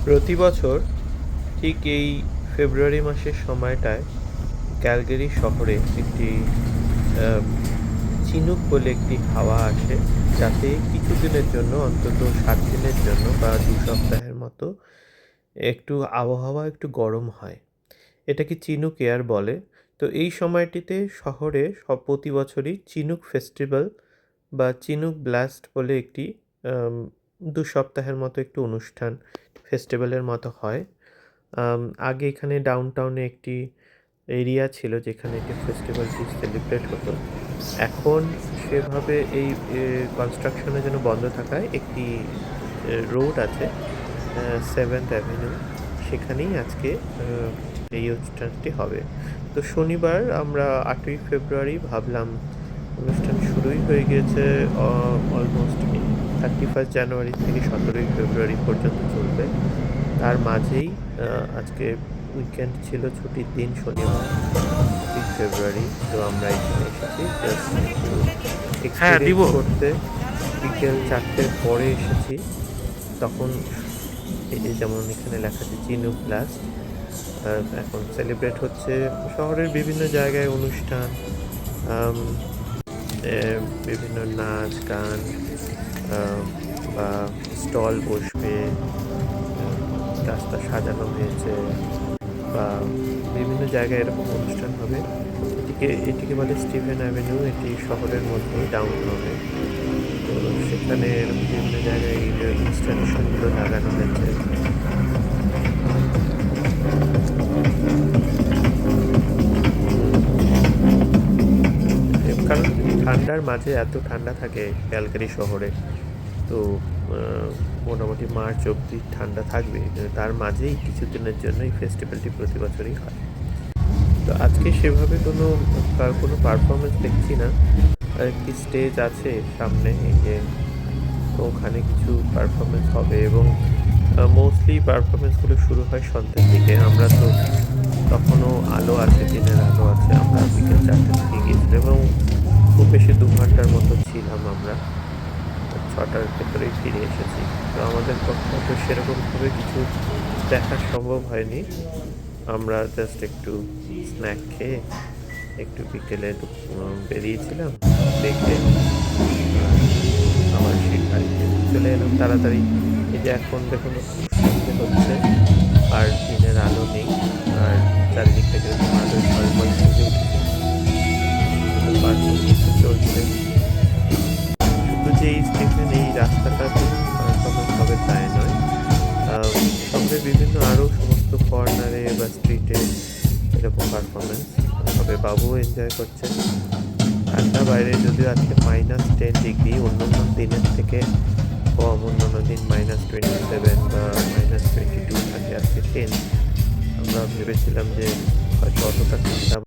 প্রতি বছর ঠিক এই ফেব্রুয়ারি মাসের সময়টায় ক্যালগেরি শহরে একটি আহ, চিনুক বলে একটি হাওয়া আসে, যাতে কিছুদিনের জন্য, অন্তত 7 দিনের জন্য বা 2 সপ্তাহের মতো একটু আবহাওয়া একটু গরম হয়। এটাকে চিনুক এয়ার বলে। তো এই সময়টিতে শহরে প্রতি বছরই চিনুক ফেস্টিভ্যাল বা চিনুক ব্লাস্ট বলে একটি 2 সপ্তাহের মতো একটু অনুষ্ঠান, ফেস্টিভ্যালের মতো হয়। আম আগে এখানে ডাউনটাউনে একটি এরিয়া ছিল যেখানে এটি ফেস্টিভ্যালটি সেলিব্রেট হতো। এখন সেভাবে এই কনস্ট্রাকশনের জন্য বন্ধ থাকায় একটি রোড আছে, 7th অ্যাভিনিউ, সেখানেই আজকে আ এই অনুষ্ঠানটি হবে। তো শনিবার আমরা 8ই ফেব্রুয়ারি ভাবলাম, অনুষ্ঠান শুরুই হয়ে গিয়েছে, অলমোস্ট 31 জানুয়ারি থেকে 17ই ফেব্রুয়ারি পর্যন্ত চলবে। তার মাঝেই আজকে উইকেন্ড ছিল, ছুটির দিন শনিবার, 8ই ফেব্রুয়ারি। তো আমরা এখানে এসেছি জাস্ট একটু হ্যাঁ দিব। এক্সপেরিয়েন্স করতে। বিকেল 4টের পরে এসেছি। তখন এই যে যেমন এখানে লেখা আছে চিনুক ব্লাস্ট, এখন সেলিব্রেট হচ্ছে। শহরের বিভিন্ন জায়গায় অনুষ্ঠান, আম এ বিভিন্ন নাচ, গান, আ বা স্টল বসবে, আ রাস্তা সাজানো হয়েছে, বা বিভিন্ন জায়গায় এরকম অনুষ্ঠান হবে। এটিকে বলে স্টিভেন অ্যাভিনিউ, এটি শহরের মধ্যেই ডাউনটাউনে। তো সেখানে এরকম বিভিন্ন জায়গায় এই যে ইনস্টলেশনগুলো লাগানো হয়েছে। কারণ এই ঠান্ডার মাঝে এত ঠান্ডা থাকে ক্যালগারি শহরে। তো মোটামুটি মার্চ অবধি ঠান্ডা থাকবে, কিন্তু তার মাঝেই কিছুদিনের জন্য এই ফেস্টিভ্যালটি প্রতি বছরই হয়। তো আজকে সেভাবে কোনো পারফরমেন্স দেখছি না। একটি স্টেজ আছে সামনে, এই যে, তো ওখানে কিছু পারফরমেন্স হবে, এবং মোস্টলি পারফরমেন্সগুলো শুরু হয় সন্ধ্যের দিকে। আমরা তো তখনও আলো আছে, দিনের আলো আছে। আমরা বিকেল 4টে থেকে গিয়েছিলাম এবং খুব বেশি 2 ঘন্টার মতো ছিলাম আমরা। 6টার ভেতরেই ফিরে এসেছি। তো আমাদের পক্ষে হয়তো সেরকমভাবে কিছু দেখা সম্ভব হয়নি। আমরা জাস্ট একটু স্ন্যাক খেয়ে একটু বিকেলে বেরিয়েছিলাম, দেখে আবার সেই বাড়িতে চলে এলাম তাড়াতাড়ি। এই যে এখন দেখুন সন্ধে হচ্ছে, আর দিনের আলো নেই, আর চারিদিকটা কিরকম আলোয় ঝলমল সেজে উঠেছে। পারফরমেন্স চলছে। শুধু যে এই স্টেশন, এই রাস্তাটাতে পারফরমেন্স হবে তাই নয়, শহরের বিভিন্ন আরও সমস্ত কর্নারে বা স্ট্রিটে এরকম পারফরমেন্স হবে। বাবুও এনজয় করছে। ঠান্ডা বাইরে, যদিও আজকে -10 ডিগ্রি, অন্যান্য দিনের থেকে কম। অন্যান্য দিন -27 বা -22 থাকে, আজকে 10। আমরা ভেবেছিলাম যে হয়তো অতটা ঠান্ডা